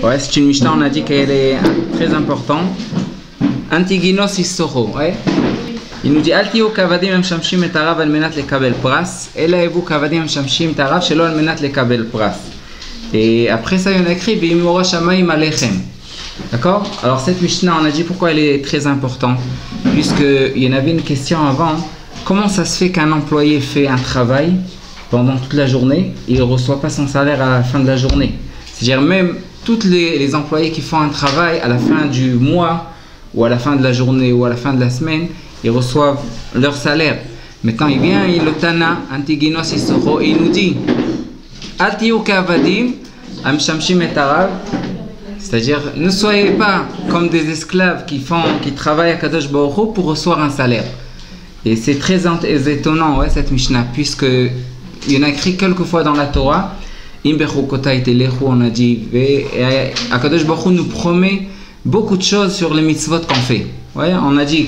Ouais, c'est une Mishnah, on a dit qu'elle est très importante. Antiginos Issoro, ouais. Il nous dit Altio kavadim amshamshim et arav al menat lekabel pras, ela evu kavadim amshamshim et arav shelo al menat lekabel pras. Et après ça, il y en a écrit V'imora shamayim alechem. D'accord? Alors cette Mishnah, on a dit pourquoi elle est très importante, puisqu'il y en avait une question avant. Comment ça se fait qu'un employé fait un travail pendant toute la journée et il ne reçoit pas son salaire à la fin de la journée? C'est-à-dire même tous les employés qui font un travail à la fin du mois ou à la fin de la journée ou à la fin de la semaine, ils reçoivent leur salaire. Maintenant il vient, il le Tana, Antiginos Issoro, et il nous dit Altiou kavadim amshamshim et arav. C'est-à-dire, ne soyez pas comme des esclaves qui travaillent à Kadosh Baruch Hu pour recevoir un salaire. Et c'est très étonnant, ouais, cette Mishnah, puisque il y en a écrit quelques fois dans la Torah. On a dit, Kadosh Baruch Hu nous promet beaucoup de choses sur les mitzvot qu'on fait. Ouais, on a dit,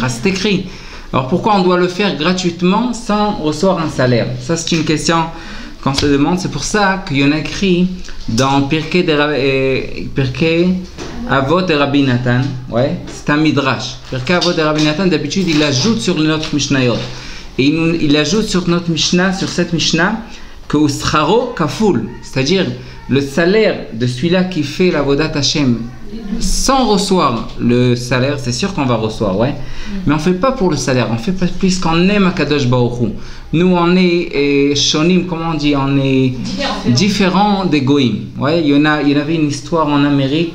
c'est écrit. Alors pourquoi on doit le faire gratuitement sans recevoir un salaire? Ça, c'est une question qu'on se demande. C'est pour ça qu'il y en a écrit dans Pirkei Avot de Rabbi Nathan. Ouais, c'est un midrash. Pirkei Avot de Rabbi Nathan, d'habitude, il ajoute sur notre Mishnayot. Et il ajoute sur notre Mishnah, sur cette Mishnah, que Uscharo Kaful, c'est-à-dire le salaire de celui-là qui fait la Vodat Hashem sans recevoir le salaire, c'est sûr qu'on va recevoir, ouais. Mais on ne fait pas pour le salaire, on fait pas puisqu'on aime Akadosh Baruch Hu. Nous, on est shonim, comment on dit, on est différent des goïm. Ouais, il y en avait une histoire en Amérique,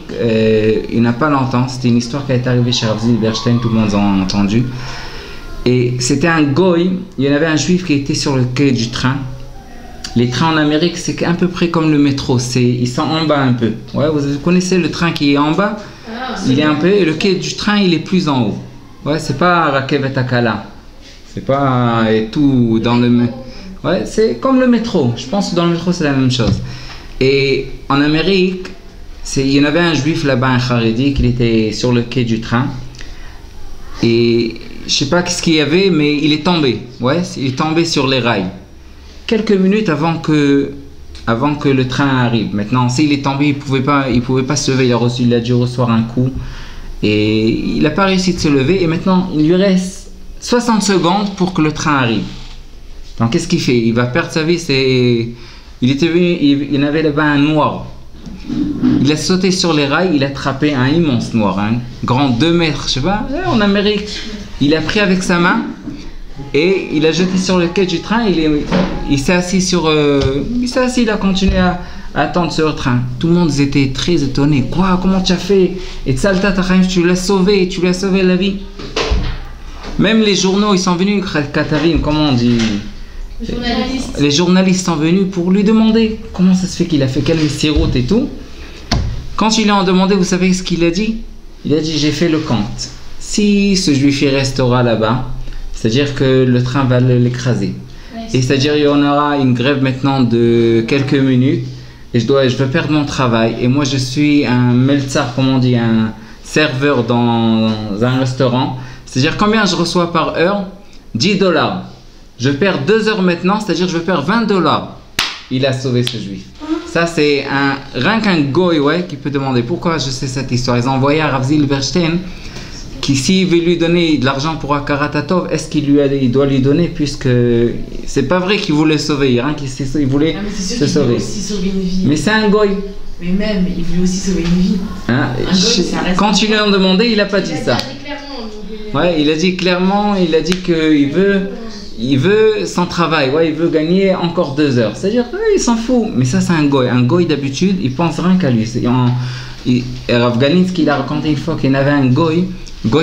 il n'y a pas longtemps, c'était une histoire qui est arrivée chez Rav Zilberstein, tout le monde en a entendu. Et c'était un goïm, il y en avait un juif qui était sur le quai du train. Les trains en Amérique, c'est à peu près comme le métro, ils sont en bas un peu. Ouais, vous connaissez le train qui est en bas, il est un peu, et le quai du train, il est plus en haut. Ouais, c'est pas Rakevet Akala, c'est pas tout dans le... Ouais, c'est comme le métro, je pense que dans le métro, c'est la même chose. Et en Amérique, il y en avait un juif là-bas, un Haredi, qui était sur le quai du train. Et je sais pas qu'est-ce qu'il y avait, mais il est tombé. Ouais, il est tombé sur les rails. Quelques minutes avant que le train arrive. Maintenant, s'il est tombé, il pouvait pas se lever. Il a dû recevoir un coup et il n'a pas réussi de se lever. Et maintenant, il lui reste 60 secondes pour que le train arrive. Donc, qu'est-ce qu'il fait? Il va perdre sa vie. Il était venu, il y en avait là-bas un noir. Il a sauté sur les rails. Il a attrapé un immense noir, un grand 2 mètres, je sais pas, en Amérique. Il a pris avec sa main. Et il a jeté sur le quai du train, il s'est assis il a continué à attendre sur le train. Tout le monde était très étonné. Quoi? Comment tu as fait? Et tu l'as sauvé, la vie. Même les journaux, ils sont venus, Katavim, comment on dit? Les journalistes sont venus pour lui demander comment ça se fait qu'il a fait quelle route et tout. Quand ils lui ont demandé, vous savez ce qu'il a dit? Il a dit, j'ai fait le compte. Si ce juif il restera là-bas, c'est-à-dire que le train va l'écraser. Et c'est-à-dire qu'il y en aura une grève maintenant de quelques minutes et je vais perdre mon travail. Et moi je suis un meltzar, comment on dit, un serveur dans un restaurant. C'est-à-dire combien je reçois par heure? 10 $. Je perds 2 heures maintenant, c'est-à-dire je vais perdre 20 $. Il a sauvé ce juif. Ça c'est rien qu'un goy, ouais, qui peut demander pourquoi je sais cette histoire. Ils ont envoyé à Rav Zilberstein qui s'il veut lui donner de l'argent pour Akaratatov, est-ce qu'il doit lui donner, puisque c'est pas vrai qu'il voulait sauver, rien qu'il voulait se sauver. Mais c'est un goy. Mais même, il voulait aussi sauver une vie. Hein, quand ils lui ont demandé, il a pas dit ça. Ouais, il a dit clairement, il a dit qu'il veut son travail, ouais, il veut gagner encore 2 heures. C'est-à-dire, il s'en fout. Mais ça, c'est un goy. Un goy d'habitude, il pense rien qu'à lui. Rav Galinsky, il a raconté une fois qu'il y en avait un goy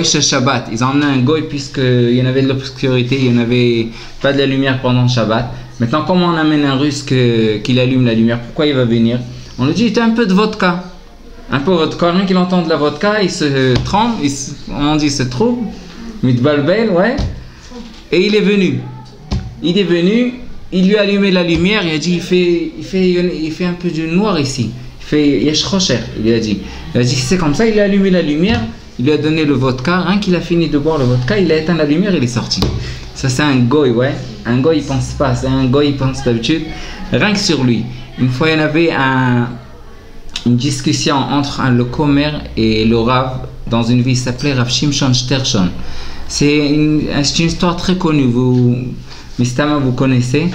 chez Shabbat. Ils ont emmené un goy puisqu'il y en avait de l'obscurité, il n'y en avait pas de la lumière pendant Shabbat. Maintenant, comment on amène un russe qu'il allume la lumière? Pourquoi il va venir? On lui dit, t'as un peu de vodka. Un peu de vodka, rien qu'il entend de la vodka, il se tremble, on dit, se trouble, mitbalbel, ouais. Et il est venu. Il lui a allumé la lumière, il a dit, il fait un peu du noir ici. Il fait yesh rocher, il a dit. C'est comme ça, il a allumé la lumière. Il lui a donné le vodka, rien qu'il a fini de boire le vodka, il a éteint la lumière et il est sorti. Ça c'est un goy, ouais. Un goy il pense pas, c'est un goy il pense d'habitude rien que sur lui. une fois il y en avait une discussion entre le Comer et le Rav dans une ville qui s'appelait Rav Shimshon Shtershon. C'est une histoire très connue, Mistama, vous connaissez.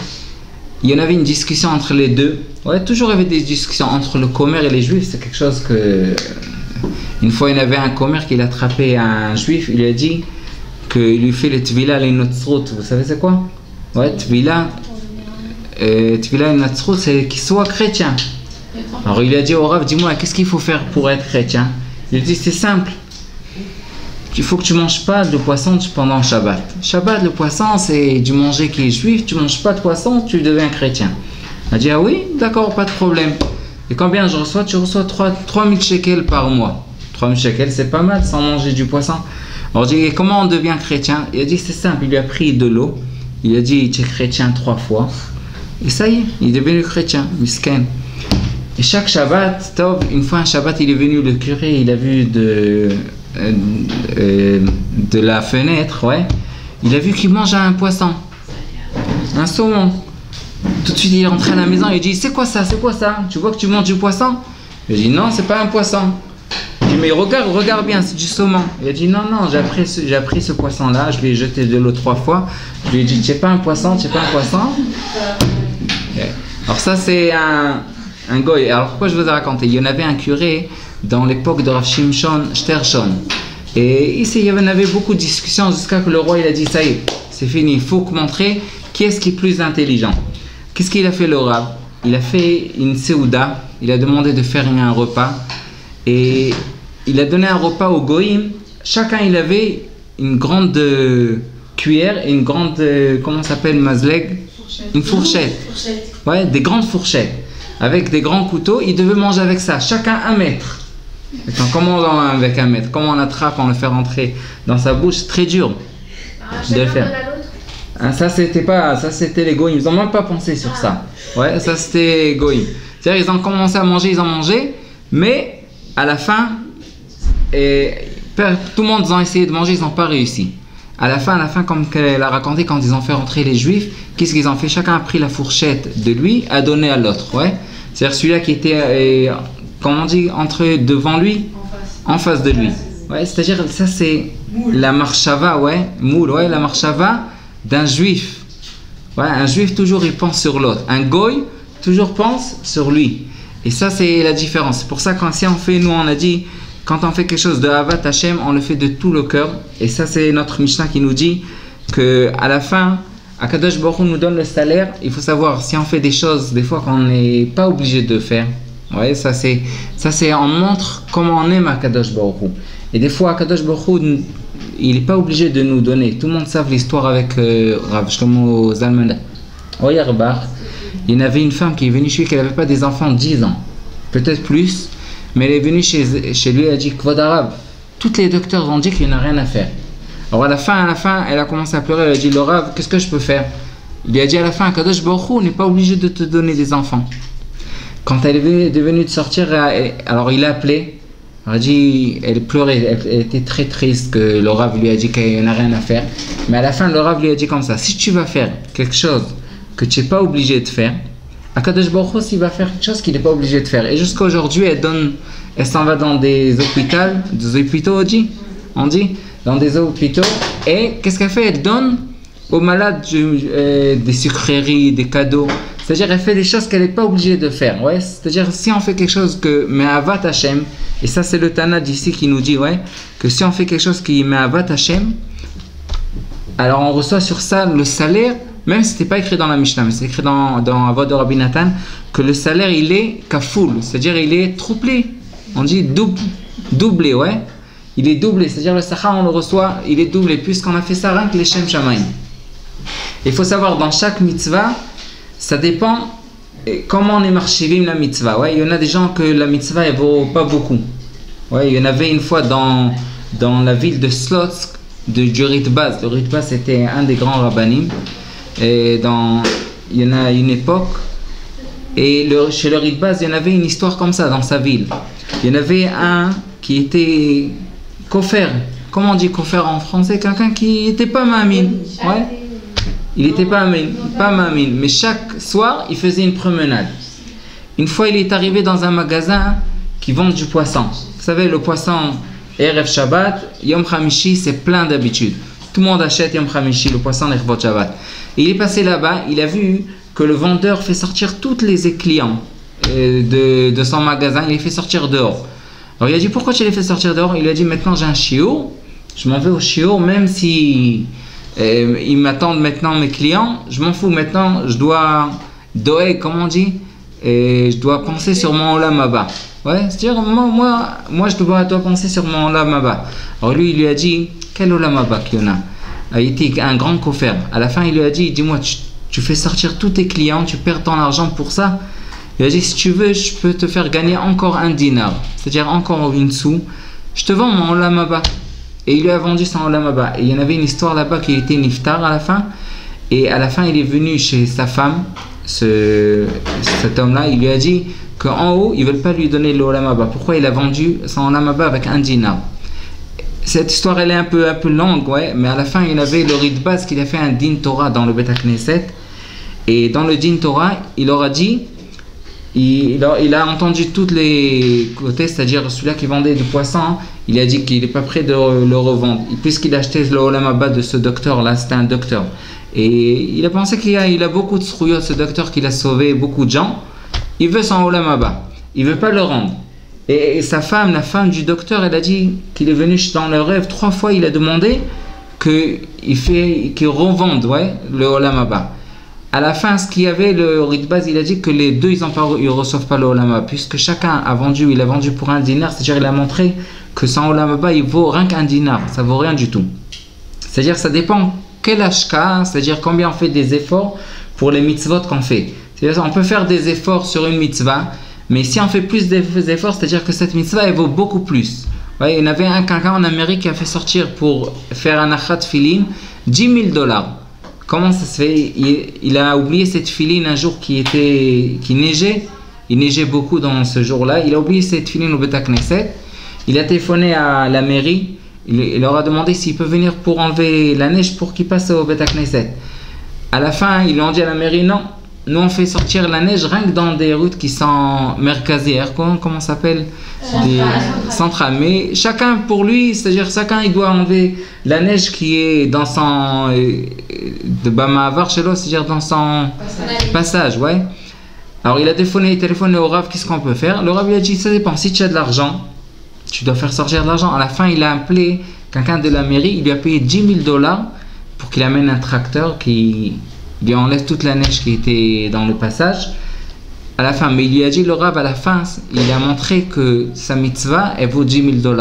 Il y en avait une discussion entre les deux. Ouais, toujours il y avait des discussions entre le Comer et les Juifs. C'est quelque chose que... Une fois, il y avait un Comer qui a attrapé un Juif. Il lui a dit qu'il lui fait le Tvila les Notzrut. Vous savez c'est quoi? Ouais, Tvila les Notzrut, c'est qu'il soit chrétien. Alors il a dit au Rav, dis-moi, qu'est-ce qu'il faut faire pour être chrétien? Il a dit, c'est simple. Il faut que tu ne manges pas de poisson pendant Shabbat. Shabbat, le poisson, c'est du manger qui est juif. Tu ne manges pas de poisson, tu deviens chrétien. Il a dit, ah oui, d'accord, pas de problème. Et combien je reçois? Tu reçois 3000 shekels par mois. 3000 shekels, c'est pas mal sans manger du poisson. Alors je dis, comment on devient chrétien? Il a dit, c'est simple, il lui a pris de l'eau. Il a dit, tu es chrétien 3 fois. Et ça y est, il est devenu chrétien, misken. Et chaque Shabbat, une fois un Shabbat, il est venu, le curé, il a vu de la fenêtre, ouais, il a vu qu'il mange un poisson, un saumon. Tout de suite, il est rentré à la maison, il dit, c'est quoi ça? C'est quoi ça? Tu vois que tu manges du poisson? Il dit, non, c'est pas un poisson. Il dit, mais regarde bien, c'est du saumon. Il a dit, non, j'ai pris ce poisson-là, je lui ai jeté de l'eau 3 fois. Je lui ai dit, c'est pas un poisson, c'est pas un poisson. Okay. Alors ça, c'est un goy. Alors pourquoi je vous ai raconté? Il y en avait un curé dans l'époque de Rav Shimshon Shtershon. Et ici, il y en avait beaucoup de discussions jusqu'à que le roi il a dit, ça y est, c'est fini, il faut montrer qui est-ce qui est plus intelligent. Qu'est-ce qu'il a fait le Rav? Il a fait une seouda, il a demandé de faire un repas. Et il a donné un repas aux goïms. Chacun, il avait une grande cuillère et une grande, comment ça s'appelle, mazleg? Une fourchette. Ouais, des grandes fourchettes. Avec des grands couteaux, ils devaient manger avec ça, chacun 1 mètre. Attends, comment on en avec 1 mètre? Comment on attrape, on le fait rentrer dans sa bouche? C'est très dur de le faire. Ah, ça c'était les goïms, ils n'ont même pas pensé sur ça. Ouais, ça c'était goïms. C'est-à-dire ils ont commencé à manger, ils ont mangé, mais à la fin, tout le monde a essayé de manger, ils n'ont pas réussi. À la fin, comme elle a raconté, quand ils ont fait rentrer les Juifs, qu'est-ce qu'ils ont fait? Chacun a pris la fourchette de lui, a donné à l'autre. Ouais. C'est-à-dire celui-là qui était, comment on dit, devant lui, en face de lui. Ouais, c'est-à-dire, ça c'est la marshava, ouais, moule, ouais, la marshava d'un Juif. Ouais, un Juif, toujours, il pense sur l'autre. Un goy, toujours pense sur lui. Et ça, c'est la différence. C'est pour ça, si on fait, nous, on a dit, quand on fait quelque chose de Avat Hashem, on le fait de tout le cœur. Et ça, c'est notre Mishnah qui nous dit qu'à la fin, Akadosh Baruch Hu nous donne le salaire. Il faut savoir, si on fait des choses, des fois qu'on n'est pas obligé de faire, ouais, ça c'est, on montre comment on aime Akadosh Baruch Hu. Et des fois, Akadosh Baruch Hu, il n'est pas obligé de nous donner. Tout le monde sait l'histoire avec Rav Shlomo Zalman Auerbach. Il y en avait une femme qui est venue chez lui, qui n'avait pas des enfants 10 ans, peut-être plus. Mais elle est venue chez lui, elle a dit, Kvod Arav, tous les docteurs ont dit qu'il n'y a rien à faire. Alors à la fin, elle a commencé à pleurer, elle a dit, le Rav, qu'est-ce que je peux faire? Il lui a dit à la fin, Kadosh Baruch Hu n'est pas obligé de te donner des enfants. Quand elle est devenue de sortir, alors il a appelé, elle a dit, elle pleurait, elle était très triste que le Rav lui a dit qu'il n'y a rien à faire. Mais à la fin, le Rav lui a dit comme ça, si tu vas faire quelque chose que tu n'es pas obligé de faire, Akadosh Baruch Hu, il va faire quelque chose qu'il n'est pas obligé de faire. Et jusqu'à aujourd'hui, elle s'en va dans des hôpitaux, on dit, dans des hôpitaux. Et qu'est-ce qu'elle fait? Elle donne aux malades des sucreries, des cadeaux. C'est-à-dire, elle fait des choses qu'elle n'est pas obligée de faire. Ouais? C'est-à-dire, si on fait quelque chose que Me'avat Hashem, et ça c'est le Tana d'ici qui nous dit, ouais, que si on fait quelque chose qui est Me'avat Hashem, alors on reçoit sur ça le salaire. Même si ce n'était pas écrit dans la Mishnah, mais c'est écrit dans Avot de Rabbi Nathan, que le salaire il est kafoul, c'est-à-dire il est troublé. On dit doublé, ouais. Il est doublé, c'est-à-dire le sachar on le reçoit, il est doublé, puisqu'on a fait ça rien que les Shem Shamayim. Il faut savoir, dans chaque mitzvah, ça dépend comment on est marchivim la mitzvah. Ouais. Il y en a des gens que la mitzvah elle vaut pas beaucoup. Ouais, il y en avait une fois dans la ville de Slotsk, du Ritbaz. Le Ritbaz c'était un des grands rabbanim. Et il y en a une époque, et chez le Ritbaz, il y en avait une histoire comme ça dans sa ville. Il y en avait un qui était kofer. Comment on dit kofer en français? Quelqu'un qui n'était pas mamine. Ouais. Il n'était pas mamine, mais chaque soir, il faisait une promenade. Une fois, il est arrivé dans un magasin qui vend du poisson. Vous savez, le poisson, Erev Shabbat, Yom Hamishi, c'est plein d'habitude. Tout le monde achète Yom Hamishi, le poisson, Erev Shabbat. Et il est passé là-bas, il a vu que le vendeur fait sortir tous les clients de son magasin, il les fait sortir dehors. Alors il a dit, pourquoi tu les fais sortir dehors? Il lui a dit, maintenant j'ai un chiot, je m'en vais au chiot, même si ils m'attendent maintenant mes clients, je m'en fous maintenant, je dois doer, comme on dit, et je dois penser sur mon olam haba. Ouais, c'est-à-dire moi je dois penser sur mon olam haba. Alors lui il lui a dit, quel olam haba qu'il y en a? Il était un grand coffre. À la fin il lui a dit, dis-moi, tu fais sortir tous tes clients, tu perds ton argent pour ça. Il a dit, si tu veux, je peux te faire gagner encore un dinar, c'est-à-dire encore une sou. Je te vends mon olam haba. Et il lui a vendu son olam haba. Et il y en avait une histoire là-bas qui était niftar à la fin. Et à la fin, il est venu chez sa femme, cet homme-là. Il lui a dit qu'en haut, ils ne veulent pas lui donner le olam haba. Pourquoi il a vendu son olam haba avec un dinar? Cette histoire, elle est un peu longue, ouais. Mais à la fin, il y avait le Ritbaz qui a fait un din Torah dans le Bet HaKnesset. Et dans le din Torah, il leur a dit... Il a entendu tous les côtés, c'est-à-dire celui-là qui vendait du poisson, il a dit qu'il n'est pas prêt de le revendre. Puisqu'il a acheté le olam haba de ce docteur-là, c'était un docteur. Et il a pensé qu'il a beaucoup de srouillots, ce docteur qu'il a sauvé beaucoup de gens. Il veut son olam haba, il ne veut pas le rendre. Et sa femme, la femme du docteur, elle a dit qu'il est venu dans le rêve 3 fois, il a demandé qu'il revende le olam haba. À la fin, ce qu'il y avait, le Ritbaz, il a dit que les deux, ils ne reçoivent pas le olam haba, puisque chacun a vendu, il a vendu pour un dinar, c'est-à-dire il a montré que son olam haba, il vaut rien qu'un dinar, ça vaut rien du tout. C'est-à-dire ça dépend quel ashka, c'est-à-dire combien on fait des efforts pour les mitzvot qu'on fait. C'est-à-dire on peut faire des efforts sur une mitzvah, mais si on fait plus d'efforts, c'est-à-dire que cette mitzvah, elle vaut beaucoup plus. Ouais, il y en avait quelqu'un en Amérique qui a fait sortir pour faire un achat filin $10 000. Comment ça se fait? Il a oublié cette filine un jour qui neigeait. Il neigeait beaucoup dans ce jour-là. Il a oublié cette filine au Bet HaKnesset. Il a téléphoné à la mairie. Il leur a demandé s'il peut venir pour enlever la neige pour qu'il passe au Bet HaKnesset. À la fin, ils lui ont dit à la mairie, non. Nous, on fait sortir la neige rien que dans des routes qui sont merkazières. Comment ça s'appelle? Centrales. Mais chacun pour lui, c'est-à-dire chacun il doit enlever la neige qui est dans son de Bamavar chez l'autre, c'est-à-dire dans son passage, ouais. Alors il a téléphoné au Rav, qu'est-ce qu'on peut faire? Le Rav lui a dit, ça dépend, si tu as de l'argent, tu dois faire sortir de l'argent. À la fin, il a appelé quelqu'un de la mairie, il lui a payé $10 000 pour qu'il amène un tracteur qui lui enlève toute la neige qui était dans le passage. À la fin, mais il lui a dit, le Rav, à la fin, il a montré que sa mitzvah, elle vaut $10 000.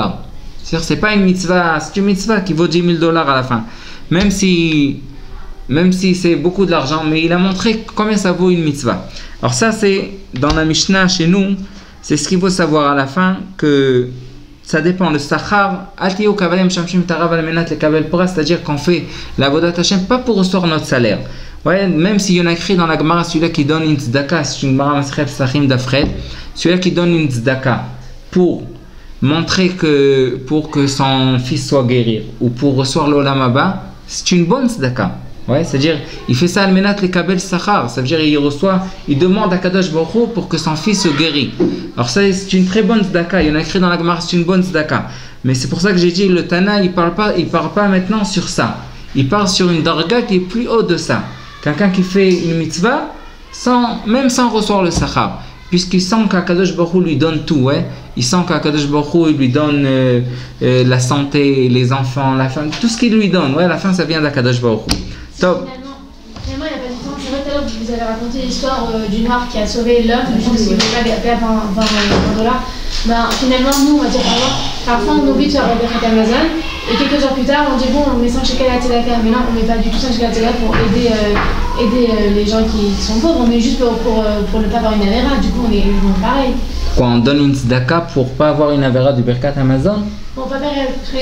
C'est-à-dire, c'est pas une mitzvah, c'est une mitzvah qui vaut $10 000 à la fin. Même si c'est beaucoup de l'argent, mais il a montré combien ça vaut une mitzvah. Alors ça, c'est dans la Mishnah chez nous, c'est ce qu'il faut savoir à la fin, que ça dépend, le sachar, c'est-à-dire qu'on fait la vodat Hashem pas pour recevoir notre salaire. Ouais, même s'il y en a écrit dans la Gemara, celui-là qui donne une tzedaka, c'est une Gemara Masref Sachim d'Afred, celui-là qui donne une tzedaka pour montrer pour que son fils soit guéri ou pour recevoir l'olam haba, c'est une bonne tzedaka. Ouais, c'est-à-dire, il fait ça al-menat le kabel sachar, ça veut dire il demande à Kadosh Baruch Hu pour que son fils se guérit. Alors ça, c'est une très bonne tzedaka, il y en a écrit dans la Gemara, c'est une bonne tzedaka. Mais c'est pour ça que j'ai dit, le Tana, il parle pas maintenant sur ça. Il parle sur une darga qui est plus haut de ça. Quelqu'un qui fait une mitzvah, même sans recevoir le sachar, puisqu'il sent qu'Akadosh Baruch Hu lui donne tout, ouais. Il sent qu'Akadosh Baruch Hu lui donne la santé, les enfants, la femme, tout ce qu'il lui donne, ouais, à la fin ça vient d'Akadosh Baruch Hu. Top. Finalement, il n'y a pas du temps. C'est vrai, tout à l'heure, vous avez raconté l'histoire du noir qui a sauvé l'homme, juste parce qu'il ne voulait pas perdre $20. Ben, finalement, nous, on va dire parfois on oublie de faire la Amazon, et quelques heures plus tard, on dit bon, on met 5 shekels à la tzedaka, mais non, on ne met pas du tout 5 shekels à la tzedaka pour aider les gens qui sont pauvres, on met juste pour ne pas avoir une avéra, du coup on est pareil. Quoi, on donne une tzedaka pour pas avoir une avéra du Birkat Amazon? Bon, pas trop la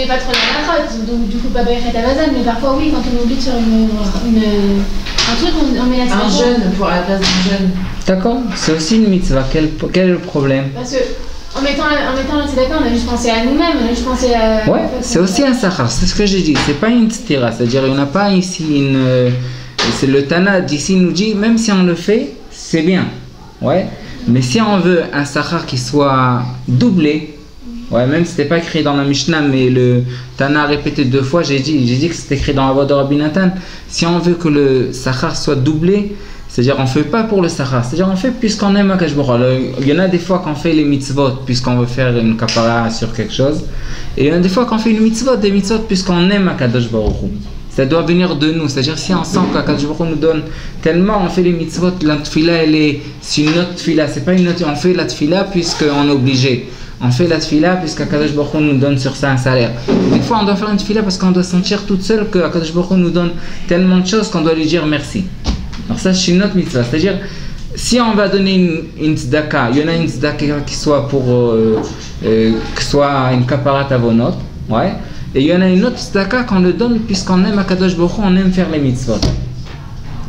matrotte, donc du coup pas Birkat Amazon, mais parfois oui, quand on oublie de faire un truc, on met la tzedaka. Un jeûne pour la place d'un jeûne. D'accord, c'est aussi une mitzvah, quel est le problème? Parce que en mettant la tzedaka, on a juste pensé à nous-mêmes, on a juste pensé à... Ouais, c'est aussi un sachar, c'est ce que j'ai dit, c'est pas une stira, c'est-à-dire il n'y en a pas ici c'est le Tana d'ici nous dit, même si on le fait, c'est bien, ouais. Mais si on veut un sachar qui soit doublé, ouais, même si c'était pas écrit dans la Mishnah, mais le Tana a répété 2 fois, j'ai dit que c'était écrit dans la voie de Rabbi Nathan. Si on veut que le sachar soit doublé, c'est-à-dire on ne fait pas pour le sachar, c'est-à-dire on fait puisqu'on aime Akadosh Baruch Hu. Il y en a des fois qu'on fait les mitzvot puisqu'on veut faire une kapara sur quelque chose, et il y en a des fois qu'on fait une mitzvot, des mitzvot puisqu'on aime Akadosh Baruch Hu. Ça doit venir de nous, c'est-à-dire si on sent qu'Akadosh Baruch Hu nous donne tellement, on fait les mitzvot, la tfila c'est une autre tfila, c'est pas une autre, on fait la tfila puisqu'on est obligé. On fait la tfila puisqu'Akadosh Baruch Hu nous donne sur ça un salaire. Des fois on doit faire une tfila parce qu'on doit sentir toute seule qu'Akadosh Baruch Hu nous donne tellement de choses qu'on doit lui dire merci. Alors ça c'est une autre mitzvah, c'est-à-dire si on va donner une tzedaka, il y en a une tzedaka qui soit pour que soit une kaparat avonot, ouais, et il y en a une autre tzedaka qu'on le donne puisqu'on aime Akadosh Baruch Hu, on aime faire les mitzvot.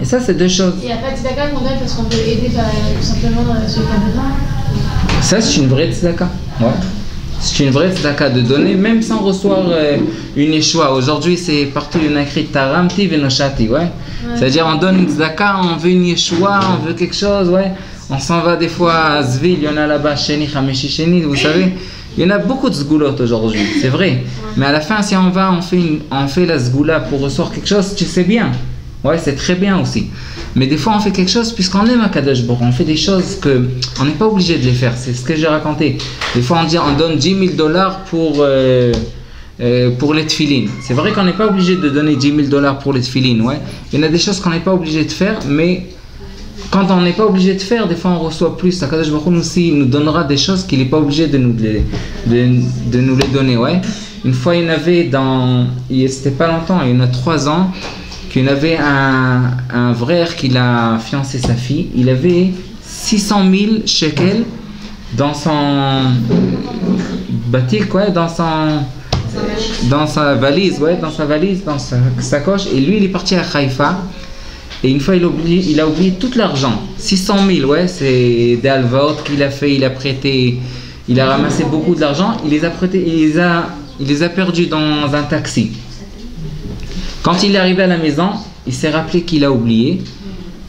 Et ça c'est 2 choses. Il n'y a pas de tzedaka qu'on donne parce qu'on veut aider tout simplement ceux qui ont besoin. Ça c'est une vraie tzedaka, ouais. C'est une vraie tzedaka de donner, même sans recevoir une échoua. Aujourd'hui, c'est partout, il y en a écrit Taramti Venoshati, ouais. C'est-à-dire, on donne une tzedaka, on veut une échoua, on veut quelque chose, ouais. On s'en va des fois à Zvil, il y en a là-bas, Sheni, Hameshi, Sheni, vous savez. Il y en a beaucoup de zgoulot aujourd'hui, c'est vrai. Mais à la fin, si on va, on fait la zgoula pour recevoir quelque chose, tu sais bien. Ouais, c'est très bien aussi. Mais des fois, on fait quelque chose puisqu'on aime Akadosh Baruch Hu. On fait des choses qu'on n'est pas obligé de les faire. C'est ce que j'ai raconté. Des fois, on donne $10 000 pour les tefilines. C'est vrai qu'on n'est pas obligé de donner $10 000 pour les tefilines. Ouais. Il y en a des choses qu'on n'est pas obligé de faire, mais quand on n'est pas obligé de faire, des fois, on reçoit plus. Akadosh Baruch Hu aussi nous donnera des choses qu'il n'est pas obligé de nous les donner. Ouais. Une fois, il y en avait c'était pas longtemps, il y en a 3 ans, qu'il y avait un frère qui a fiancé sa fille. Il avait 600 000 shekels dans son batik, ouais, dans sa valise, dans sa sacoche. Et lui, il est parti à Haïfa. Et une fois, il a oublié tout l'argent. 600 000, ouais, c'est des alvaot qu'il a fait, il a prêté, il a ramassé beaucoup de l'argent. Il les a prêtés, il les a perdus dans un taxi. Quand il est arrivé à la maison, il s'est rappelé qu'il a oublié.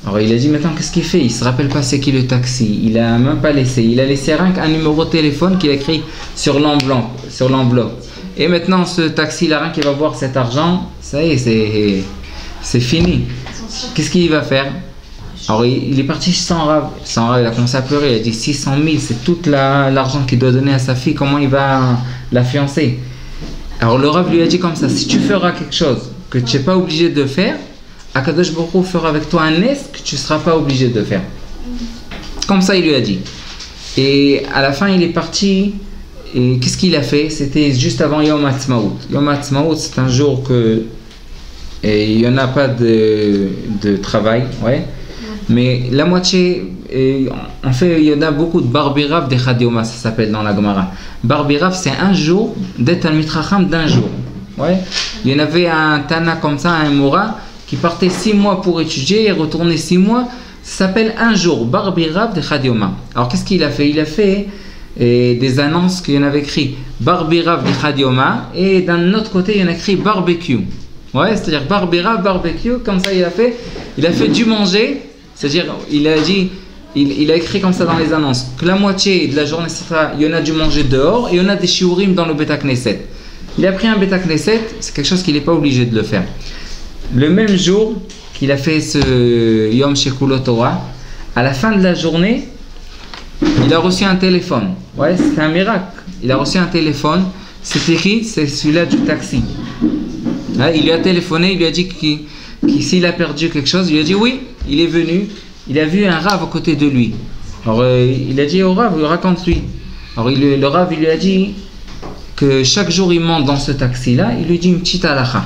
Alors il a dit maintenant qu'est-ce qu'il fait? Il ne se rappelle pas c'est qui le taxi. Il n'a même pas laissé. Il a laissé rien qu'un numéro de téléphone qu'il a écrit sur l'enveloppe. Et maintenant ce taxi là, rien qu'il va voir cet argent, ça y est, c'est fini. Qu'est-ce qu'il va faire? Alors il est parti sans rave. Il a commencé à pleurer. Il a dit 600 000, c'est tout l'argent qu'il doit donner à sa fille. Comment il va la fiancer? Alors le Rav lui a dit comme ça, si tu feras quelque chose que tu n'es pas obligé de faire, Akadosh Baruch Hu fera avec toi un est que tu ne seras pas obligé de faire. Comme ça, il lui a dit. Et à la fin, il est parti. Et qu'est-ce qu'il a fait? C'était juste avant Yom Ha'atzmaut. Yom Ha'atzmaut, c'est un jour que il n'y en a pas de travail. Ouais. Mais la moitié, en fait, il y en a beaucoup de Barbirav des Chadioma, ça s'appelle dans la Gemara. Barbirav, c'est un jour d'être un mitracham d'un jour. Ouais. Il y en avait un Tana comme ça, un Moura, qui partait 6 mois pour étudier et retournait 6 mois. Ça s'appelle un jour, Barbirav de Chadioma. Alors qu'est-ce qu'il a fait? Il a fait des annonces qu'il y en avait écrit Barbirav de Chadioma, et d'un autre côté, il y en a écrit barbecue. Ouais, c'est-à-dire Barbirav, barbecue, comme ça il a fait du manger. C'est-à-dire, il a écrit comme ça dans les annonces que la moitié de la journée, il y en a du manger dehors et il y en a des shiurim dans le Beta Knesset. Il a pris un Beta Knesset, c'est quelque chose qu'il n'est pas obligé de le faire. Le même jour qu'il a fait ce Yom Shekulo Torah, à la fin de la journée, il a reçu un téléphone. Ouais, c'était un miracle. Il a reçu un téléphone. C'était qui? C'est celui-là du taxi. Ouais, il lui a téléphoné, il lui a dit s'il a perdu quelque chose, il lui a dit oui. Il est venu, il a vu un Rav à côté de lui. Alors il a dit au Rav, raconte-lui. Alors le Rav il lui a dit que chaque jour il monte dans ce taxi-là, il lui dit une petite halakha.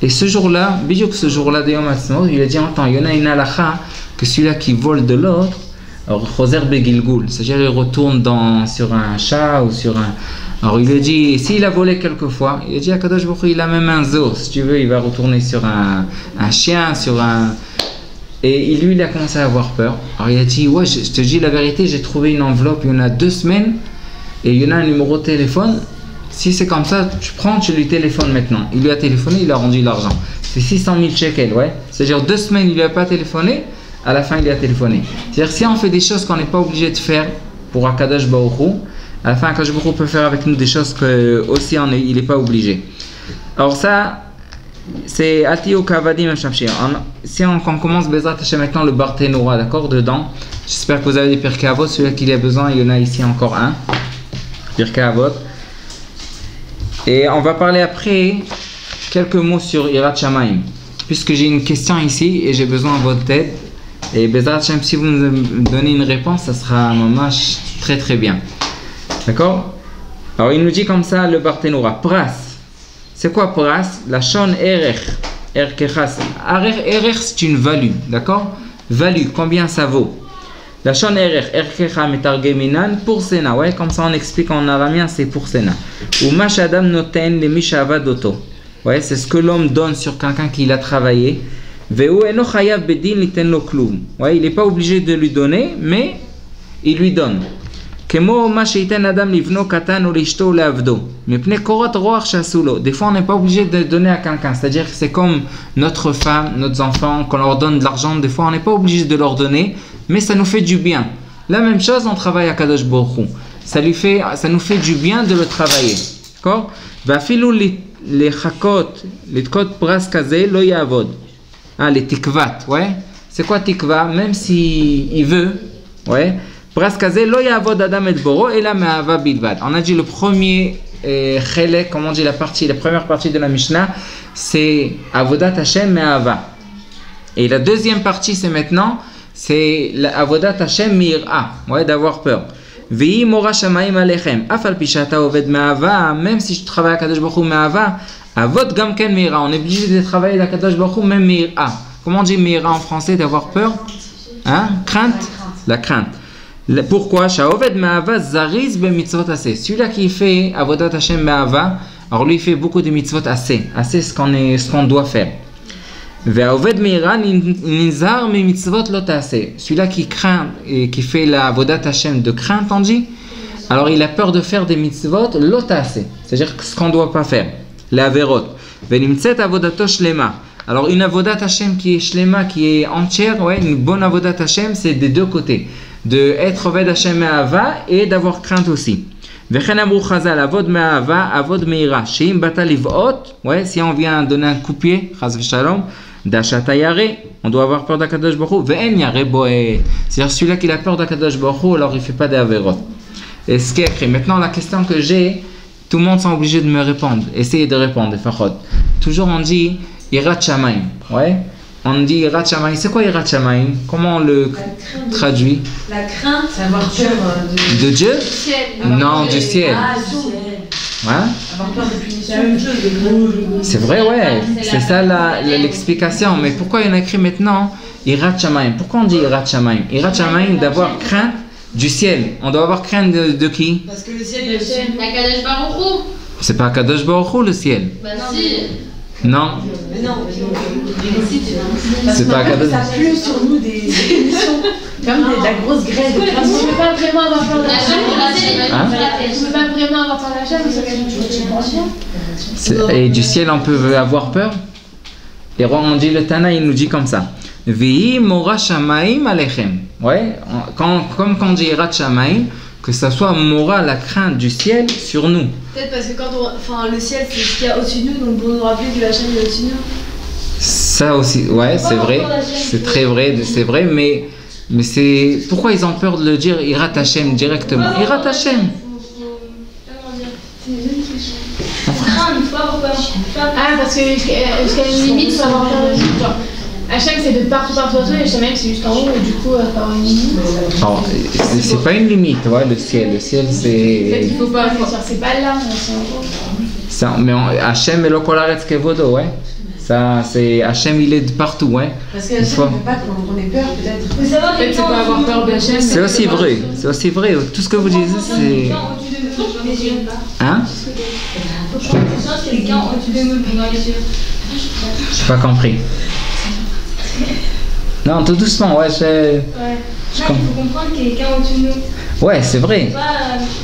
Et ce jour-là, ce jour-là de Yom Ha'atzmaut, il a dit attends, il y en a une halakha que celui-là qui vole de l'autre, alors Choser Begilgul, c'est-à-dire il retourne sur un chat ou sur un. Alors il lui a dit, s'il a volé quelquefois, il a dit Akadosh Baruch Hu, il a même un zoo, si tu veux, il va retourner sur un chien, sur un. Et lui, il a commencé à avoir peur. Alors il a dit, ouais, je te dis la vérité, j'ai trouvé une enveloppe, il y en a 2 semaines, et il y en a un numéro de téléphone. Si c'est comme ça, tu prends, tu lui téléphones maintenant. Il lui a téléphoné, il a rendu l'argent. C'est 600 000 shekels, ouais. C'est-à-dire 2 semaines, il lui a pas téléphoné. à la fin il a téléphoné. C'est-à-dire si on fait des choses qu'on n'est pas obligé de faire pour Akadosh Baruch Hu, à la fin Akadosh Baruch Hu peut faire avec nous des choses que aussi il n'est pas obligé. Alors ça, c'est Atio Kavadim Shamshir. Si on commence Bezrat Hashem maintenant le Barthénoura, d'accord, dedans. J'espère que vous avez des Pirkei Avot, celui qu'il a besoin, il y en a ici encore un. Pirkei Avot. Et on va parler après quelques mots sur Hirat Shamayim. Puisque j'ai une question ici et j'ai besoin de votre aide. Et Bezrat Hashem, si vous me donnez une réponse, ça sera un moment très très bien. D'accord? Alors il nous dit comme ça le Barthénoura. Pras. C'est quoi pras? La shon erech. Erech c'est une value. D'accord? Value, combien ça vaut? La shon erech. Erkecha metargeminan pour sena. Ouais, comme ça on explique en aramien, c'est pour sena. Ou mashadam noten le mishavadoto. Ouais, c'est ce que l'homme donne sur quelqu'un qui l'a travaillé. Veu eno chayav bedin liten lo klum. Ouais, il n'est pas obligé de lui donner, mais il lui donne. Kemo ma sheiten adam livno katan ou lishto leavdo. Mais pne korot roach shasulo. Des fois, on n'est pas obligé de donner à quelqu'un. C'est-à-dire que c'est comme notre femme, nos enfants, qu'on leur donne de l'argent. Des fois, on n'est pas obligé de leur donner, mais ça nous fait du bien. La même chose, on travaille à Kadosh Baruch Hu. Ça nous fait du bien de le travailler. D'accord? Va filou les chakot, les tkot pras kaze lo yavod. Ah, les tikvat, ouais. C'est quoi tikva? Même si il veut, ouais. Pras kaze lo yavod adam et boro et la me'ava bilvad. On a dit le premier chelek, comment on dit la première partie de la Mishnah, c'est avodat Hashem me'ava. Et la deuxième partie, c'est maintenant, c'est avodat Hashem mir'a, ouais, d'avoir peur. Vehi mora shamayim alechem, afal pishata oved me'ava, même si je travaille à Kadosh Baruch Hu me'ava, avod gamken mir'a. On est obligé de travailler à Kadosh Baruch Hu même mir'a. Comment on dit mir'a en français, d'avoir peur? Hein? Crainte? La crainte. Pourquoi? Shaoved me'ava zariz be mitzvot assez. Celui-là qui fait avodat Hashem me'ava, alors lui il fait beaucoup de mitzvot assez. Assez ce qu'on doit faire. Ve'oved me'ira nizar me mitzvot lot assez. Celui-là qui craint et qui fait la avodat Hashem de crainte, on dit, alors il a peur de faire des mitzvot lot assez. C'est-à-dire ce qu'on ne doit pas faire. La verot. Ve'nimtzet avodato shlema. Alors une avodat Hashem qui est shlema, qui est entière, ouais, une bonne avodat Hashem, c'est des deux côtés. De être oved Hashem me'ava et d'avoir crainte aussi. Vechen amrou chazal avod me'ava, avod me'ira. Sheim bata liv'ot, ouais, si on vient donner un coup de pied, chaz v'shalom, d'achata yare, on doit avoir peur d'Akadosh Baruch Hu. Ve'en yare boe. C'est-à-dire celui-là qui a peur d'Akadosh Baruch Hu, alors il ne fait pas des averot. Et ce qui est écrit. Maintenant la question que j'ai, tout le monde sont obligés de me répondre. Essayez de répondre, fachot. Toujours on dit Hirat Shamayim, ouais. On dit Hirat Shamayim. C'est quoi Hirat Shamayim? Comment on le traduit? La crainte, avoir peur de Dieu? Du ciel. Non, du ciel. Ah, du ciel. Ouais. Avoir peur de punition. C'est la même chose. C'est vrai, ouais. C'est ça l'explication. Mais pourquoi il y en a écrit maintenant Hirat Shamayim? Pourquoi on dit Hirat Shamayim? Hirat Shamayim, d'avoir crainte du ciel. On doit avoir crainte de qui? Parce que le ciel est au-dessus. La Kadosh Baruch Hu. C'est pas Kadosh Baruch Hu le ciel. Bah non. Si. Non. Mais non, C'est pas Kadosh. Ça pleut sur nous des émissions. Comme de la grosse grêle. On ne peut pas vraiment avoir peur de la chaîne. Hein? On ne peut pas vraiment avoir peur de la chaîne, parce que c'est Et du ciel, on peut avoir peur? Et on dit le Tana, il nous dit comme ça. Vehi mora shamayim alechem. Ouais, comme quand on dit Hirat Shamayim, que ça soit mora, la crainte du ciel sur nous. Peut-être parce que quand le ciel c'est ce qu'il y a au-dessus de nous, donc pour nous rappeler que la chaîne est au-dessus de nous. Ça aussi, ouais, c'est vrai, c'est très vrai, c'est vrai, mais c'est pourquoi ils ont peur de le dire Hirat Hashem directement. Hirat Hashem. Ah, parce qu'il y a une limite, il faut avoir peur de genre. Hachem c'est de partout et Shamayim c'est juste en haut et du coup il faut avoir une limite. Alors, c'est pas une limite, ouais, le ciel c'est. Il faut pas, c'est pas là, c'est en haut. Ça, mais Hachem est le kolaretz kevodo, ouais. Ça, c'est Hachem, il est de partout, ouais. Parce que Hachem ne veut pas qu'on ait peur, peut-être. Mais ça va, peut-être c'est pas avoir peur de Hachem. C'est aussi vrai, c'est aussi vrai. Tout ce que vous dites, c'est. Hein? Je pense que quelqu'un au-dessus de nous pendant les yeux. J'ai pas compris. Non, tout doucement, ouais. Ouais. Il faut comprendre qu'il y a quelqu'un au-dessus de nous. Ouais, c'est vrai.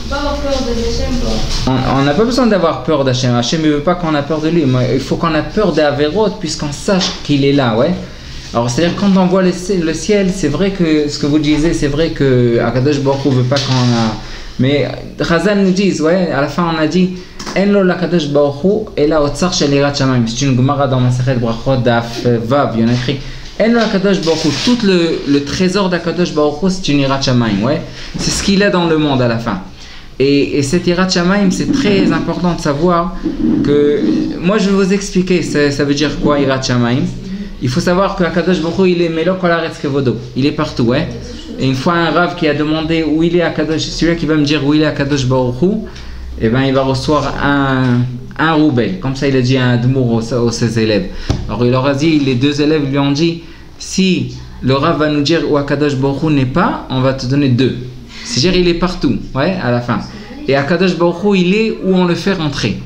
Pas avoir peur de Hachem, quoi. On n'a pas besoin d'avoir peur d'Hachem. Hachem ne veut pas qu'on a peur de lui. Mais il faut qu'on ait peur d'Averot puisqu'on sache qu'il est là, ouais. Alors, c'est-à-dire, quand on voit le ciel, c'est vrai que ce que vous disiez, c'est vrai que Akadosh Baruch Hu veut pas qu'on a. Mais Chazal nous dit, ouais, à la fin, on a dit En lo l'Akadosh Baruch Hu et la otsar shel yirat shamayim. C'est une Gemara dans Masechet Brachot Daf Vav, il y en a écrit En lo l'Akadosh Baruch Hu. Tout le trésor d'Akadosh Baruch Hu, c'est une yirat shamayim, ouais. C'est ce qu'il a dans le monde à la fin. Et cette yirat shamayim, c'est très important de savoir que. Moi, je vais vous expliquer, ça veut dire quoi yirat shamayim. Il faut savoir que Akadosh Baruch Hu, il est Melo Kol Haaretz Kevodo. Il est partout, ouais. Et une fois un Rav qui a demandé où il est Akadosh, celui qui va me dire où il est Akadosh Baruch Hu, eh ben il va recevoir un roubel. Comme ça, il a dit un dmour aux ses élèves. Alors il leur a dit, les deux élèves lui ont dit, si le Rav va nous dire où Akadosh Baruch Hu n'est pas, on va te donner 2. C'est-à-dire il est partout, ouais, à la fin. Et Akadosh Baruch Hu, il est où on le fait rentrer.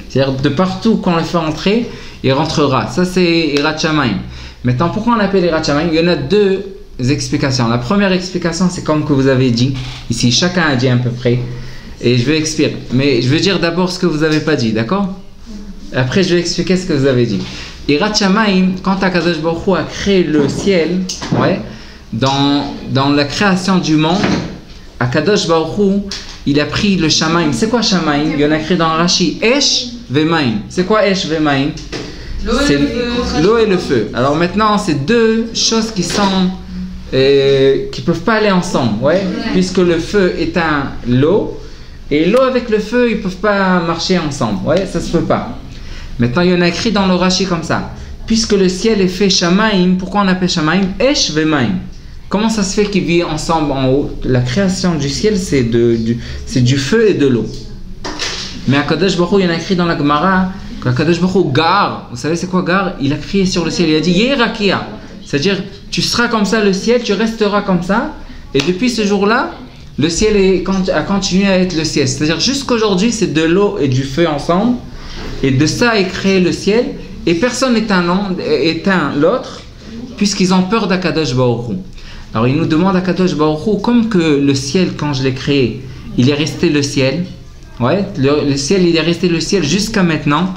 C'est-à-dire de partout qu'on le fait rentrer, il rentrera. Ça, c'est Yirat Shamayim. Maintenant, pourquoi on appelle Yirat Shamayim? Il y en a 2 explications. La première explication, c'est comme que vous avez dit. Ici, chacun a dit à peu près. Et je vais expliquer. Mais je vais dire d'abord ce que vous n'avez pas dit, d'accord? Après, je vais expliquer ce que vous avez dit. Yirat Shamayim, quand Akadosh Baruch Hu a créé le ciel, ouais, dans la création du monde, Akadosh Baruch Hu, il a pris le Shamayim. C'est quoi Shamayim? Il y en a écrit dans Rashi. Esh Vemaim. C'est quoi Esh Vemaim? C'est l'eau et le feu. Alors maintenant, c'est 2 choses qui sont qui peuvent pas aller ensemble, ouais, puisque le feu éteint l'eau et l'eau avec le feu, ils peuvent pas marcher ensemble, ouais, ça se peut pas. Maintenant, il y en a écrit dans le Rashi comme ça. Puisque le ciel est fait Shamayim, pourquoi on appelle Shamayim? Esh Vemaim. Comment ça se fait qu'ils vivent ensemble en haut? La création du ciel, c'est du feu et de l'eau. Mais Akadosh Baruch Hu, il y en a écrit dans la Gemara qu'Akadosh Baruch Hu, Gar, vous savez c'est quoi Gar? Il a crié sur le ciel, il a dit Yerakia. C'est-à-dire, tu seras comme ça, le ciel, tu resteras comme ça. Et depuis ce jour-là, le ciel a continué à être le ciel. C'est-à-dire, jusqu'aujourd'hui, c'est de l'eau et du feu ensemble. Et de ça est créé le ciel. Et personne n'éteint l'autre, puisqu'ils ont peur d'Akadosh Baruch Hu. Alors il nous demande à Kadosh Baruch Hu, comme que le ciel, quand je l'ai créé, il est resté le ciel, ouais, le ciel, il est resté le ciel jusqu'à maintenant.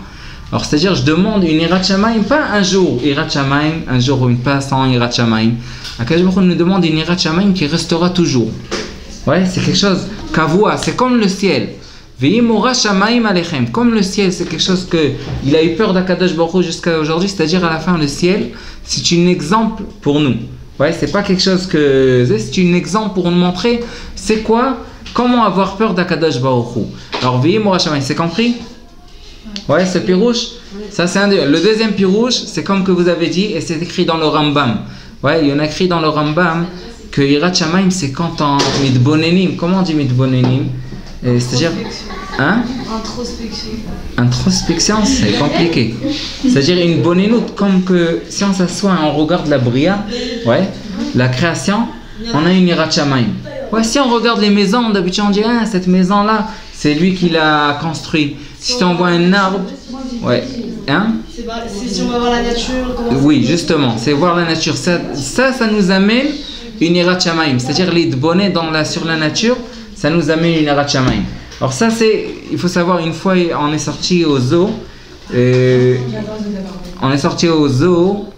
Alors c'est-à-dire, je demande une Yirat Shamayim, pas un jour Yirat Shamayim, un jour ou une pas sans Yirat Shamayim. Kadosh Baruch Hu nous demande une Yirat Shamayim qui restera toujours. Ouais, c'est quelque chose, kavua, c'est comme le ciel. Ve'imora Shamayim alechem, comme le ciel, c'est quelque chose que il a eu peur d'Akadosh Baruch Hu jusqu'à aujourd'hui, c'est-à-dire à la fin, le ciel, c'est un exemple pour nous. Ouais, c'est pas quelque chose que. C'est un exemple pour nous montrer c'est quoi, comment avoir peur d'Akadosh Baruch Hu. Alors, Ve'imora Shamayim, c'est compris? Ouais, ce pirouche, ça c'est le deuxième pirouche, c'est comme que vous avez dit, et c'est écrit dans le Rambam. Ouais, il y en a écrit dans le Rambam que Yirat Shamayim, c'est quand on mitbonenim. Comment on dit mitbonenim? C'est-à-dire, hein? Introspection. Introspection, c'est compliqué. C'est-à-dire une bonenoute, comme que si on s'assoit, on regarde la bria, ouais, la création, on a une Yirat Shamayim. Ouais, si on regarde les maisons, d'habitude on dit, ah, cette maison-là, c'est lui qui l'a construit. Si on voit un arbre, ouais, hein? C'est si on va voir la nature. Oui, justement, c'est voir la nature. Ça nous amène une Yirat Shamayim. C'est-à-dire les bonnets sur la nature, ça nous amène une Yirat Shamayim. Alors ça, il faut savoir, une fois on est sorti au zoo,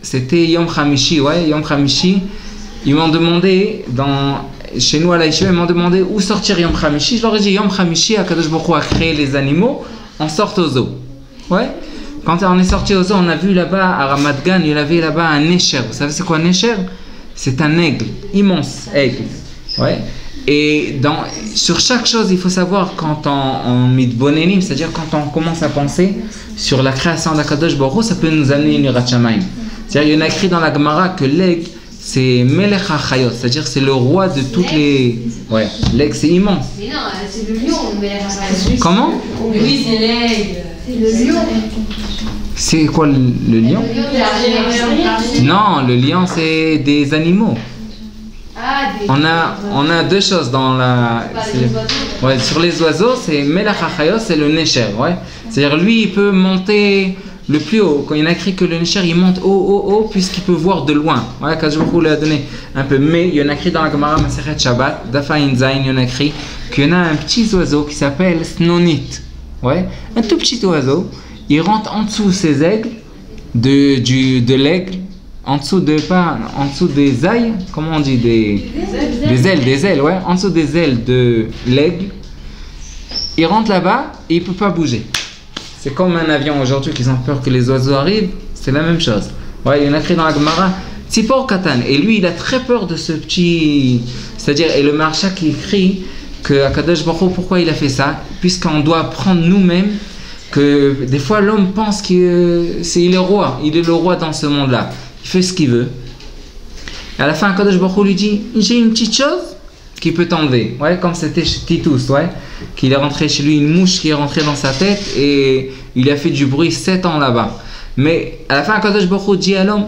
c'était Yom Hamishi, ouais, Yom Hamishi. Ils m'ont demandé, chez nous à la Yeshiva, ils m'ont demandé où sortir Yom Hamishi. Je leur ai dit, Yom Hamishi, Akadosh Baruch Hu a créé les animaux, on sort au zoo. Ouais. Quand on est sorti au zoo, on a vu là-bas, à Ramat Gan, il y avait là-bas un Nesher. Vous savez c'est quoi un Nesher? C'est un aigle, immense aigle. Ouais. Et sur chaque chose, il faut savoir quand on mitbonenim, c'est-à-dire quand on commence à penser sur la création d'Akadosh Baruch Hu, ça peut nous amener une Yirat Shamayim. C'est-à-dire, il y en a écrit dans la Gemara que l'aigle, c'est Melech HaChayot, c'est-à-dire c'est le roi de toutes les. Ouais, l'aigle c'est immense. Mais non, c'est le lion, Melech HaChayot. Comment? Oui, c'est l'aigle. C'est le lion. C'est quoi le lion? Non, le lion c'est des animaux. On a 2 choses dans la. Ouais, sur les oiseaux, c'est Melech HaChayot, c'est le Nesher, ouais. C'est-à-dire lui, il peut monter le plus haut. Quand il y en a écrit que le Nesher, il monte haut, puisqu'il peut voir de loin. Ouais, Kadosh Baruch Hu l'a donné un peu. Mais il y en a écrit dans la Gemara Masechet Shabbat, Daf Ayin Zayin, il y en a écrit qu'il y en a un petit oiseau qui s'appelle Snonit. Ouais, un tout petit oiseau. Il rentre en dessous ses aigles, de l'aigle, en dessous de, pas, en dessous des ailes, comment on dit, des ailes, ouais, en dessous des ailes de l'aigle. Il rentre là-bas et il ne peut pas bouger. C'est comme un avion aujourd'hui qu'ils ont peur que les oiseaux arrivent, c'est la même chose. Ouais, il y en a écrit dans la Gemara, Tzipor Katan. Et lui, il a très peur de ce petit. C'est-à-dire, et le Maharsha qui écrit que Akadosh Baruch Hu, pourquoi il a fait ça? Puisqu'on doit apprendre nous-mêmes que des fois l'homme pense qu'il est le roi, il est le roi dans ce monde-là. Il fait ce qu'il veut. Et à la fin, Akadosh Baruch Hu lui dit, j'ai une petite chose qui peut t'enlever. Ouais, comme c'était chez Titus, ouais, qu'il est rentré chez lui, une mouche qui est rentrée dans sa tête et il a fait du bruit 7 ans là-bas. Mais à la fin, Akadosh Baruch Hu dit à l'homme,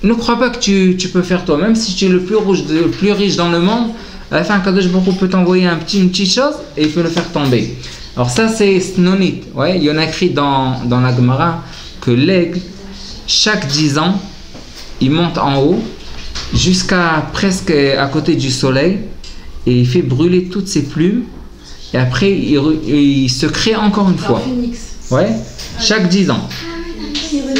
ne crois pas que tu peux faire toi, même si tu es le plus riche dans le monde, à la fin, Akadosh Baruch Hu peut t'envoyer une petite chose et il peut le faire tomber. Alors ça, c'est Snonit. Ouais, il y en a écrit dans la Gemara que l'aigle, chaque 10 ans, il monte en haut jusqu'à presque à côté du soleil et il fait brûler toutes ses plumes et après il se crée encore une fois. Ouais, chaque 10 ans.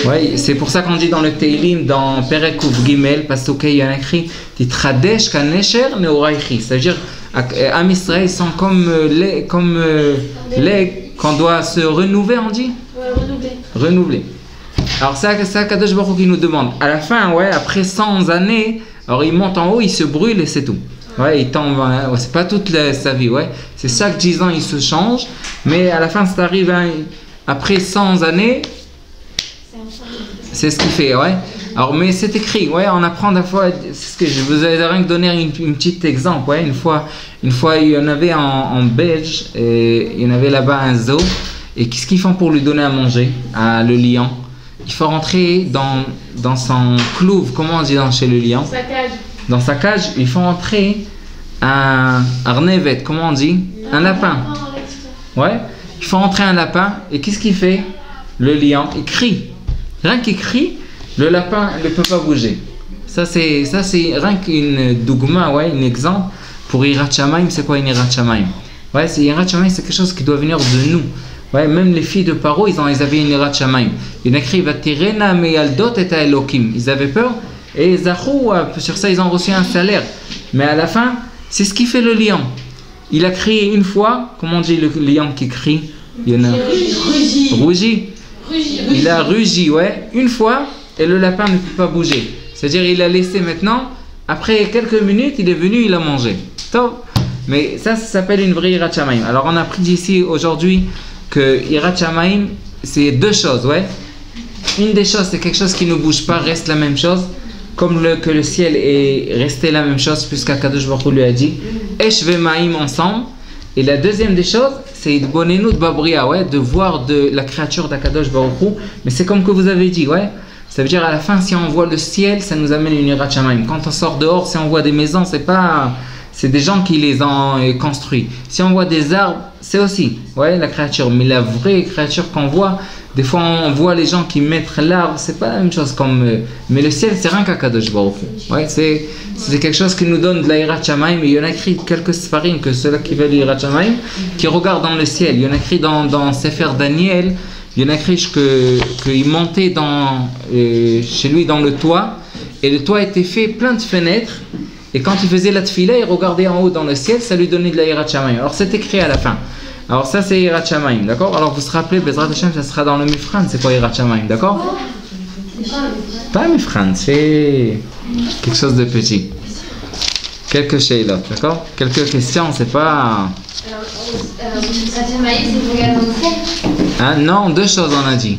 Ouais, c'est pour ça qu'on dit dans le Teilim, dans Perek Uf Gimel, parce qu'il y en a écrit Titradesh kanesher neoraichi. C'est-à-dire, Am Israël sont comme l'aigle qu'on doit se renouveler, on dit? Ouais, renouveler. Alors ça Kadosh Baruch Hu qui nous demande. À la fin, ouais, après 100 années, alors il monte en haut, il se brûle et c'est tout. Ouais, il tombe, ouais, c'est pas toute sa vie, ouais. C'est chaque 10 ans il se change, mais à la fin ça arrive après 100 années, c'est ce qu'il fait, ouais. Alors, mais c'est écrit, ouais, on apprend des fois, c'est ce que je vous ai rien que donné une petite exemple, ouais. Une fois il y en avait en Belge, et il y en avait là-bas un zoo, et qu'est-ce qu'ils font pour lui donner à manger, le lion? Il faut rentrer dans son clouve, comment on dit chez le lion? Sa cage. Dans sa cage, il faut rentrer un arnevet, comment on dit? Un lapin. Ouais, il faut rentrer un lapin, et qu'est-ce qu'il fait? Le lion, il crie. Rien qu'il crie, le lapin ne peut pas bouger. Ça c'est rien qu'une dougma, ouais, un exemple pour Yirat Shamayim. C'est quoi une Yirat Shamayim? Ouais, c'est Yirat Shamayim, c'est quelque chose qui doit venir de nous. Ouais, même les filles de Paro, ils avaient une Yirat Shamayim. Il écrit Vatirena meyaldot et Elokim. Ils avaient peur et Zachou, sur ça ils ont reçu un salaire. Mais à la fin, c'est ce qui fait le lion. Il a crié une fois, comment on dit le lion qui crie? Il y en a rugi. Il a rugi, ouais, une fois, et le lapin ne peut pas bouger. C'est-à-dire, il a laissé maintenant, après quelques minutes, il est venu, il a mangé. Top. Mais ça s'appelle une vraie Yirat Shamayim. Alors, on a appris ici aujourd'hui que Yirat Shamayim, c'est deux choses, ouais. Une des choses, c'est quelque chose qui ne bouge pas, reste la même chose, comme que le ciel est resté la même chose, puisqu'Akadosh Baruch Hu lui a dit, Esh ve'Maim ensemble. Et la deuxième des choses, c'est de voir de la créature d'Akadosh Baruch Hu. Mais c'est comme que vous avez dit, ouais. Ça veut dire à la fin, si on voit le ciel, ça nous amène une Yirat Shamayim. Quand on sort dehors, si on voit des maisons, c'est des gens qui les ont construits. Si on voit des arbres, c'est aussi, ouais, la créature. Mais la vraie créature qu'on voit, des fois on voit les gens qui mettent l'arbre, c'est pas la même chose comme. Mais le ciel, c'est rien qu'Akadosh Baruch Hu. Ouais, c'est quelque chose qui nous donne de la Yirat Shamayim. Il y en a écrit quelques sfarim que ceux-là qui veulent Yirat Shamayim, qui regardent dans le ciel. Il y en a écrit dans Sefer Daniel, il y en a écrit qu'il montait chez lui dans le toit, et le toit était fait plein de fenêtres. Et quand il faisait la tefila, il regardait en haut dans le ciel, ça lui donnait de la Yirat Shamayim. Alors c'est écrit à la fin. Alors ça c'est Yirat Shamayim, d'accord? Alors vous vous rappelez, Bezrat Hashem, ça sera dans le Mifran, c'est quoi Yirat Shamayim, d'accord? Pas un Mifran, c'est quelque chose de petit. Quelques shayla, d'accord? Quelques questions, c'est pas... Alors Yirat Shamayim, c'est regarder dans le ciel? Hein? Non, deux choses on a dit.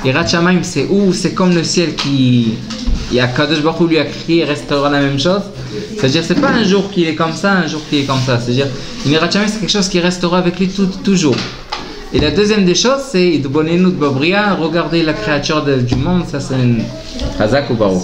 Yirat Shamayim, c'est où? C'est comme le ciel qui... Il y a Kadosh Baruch Hu lui a crié, il restera la même chose. C'est-à-dire, c'est pas un jour qu'il est comme ça, un jour qu'il est comme ça. C'est-à-dire, une Yirat Shamayim, c'est quelque chose qui restera avec lui toujours. Et la deuxième des choses, c'est Idbonenu Babria, regarder la créature du monde, ça c'est une Chazak ou Baruch.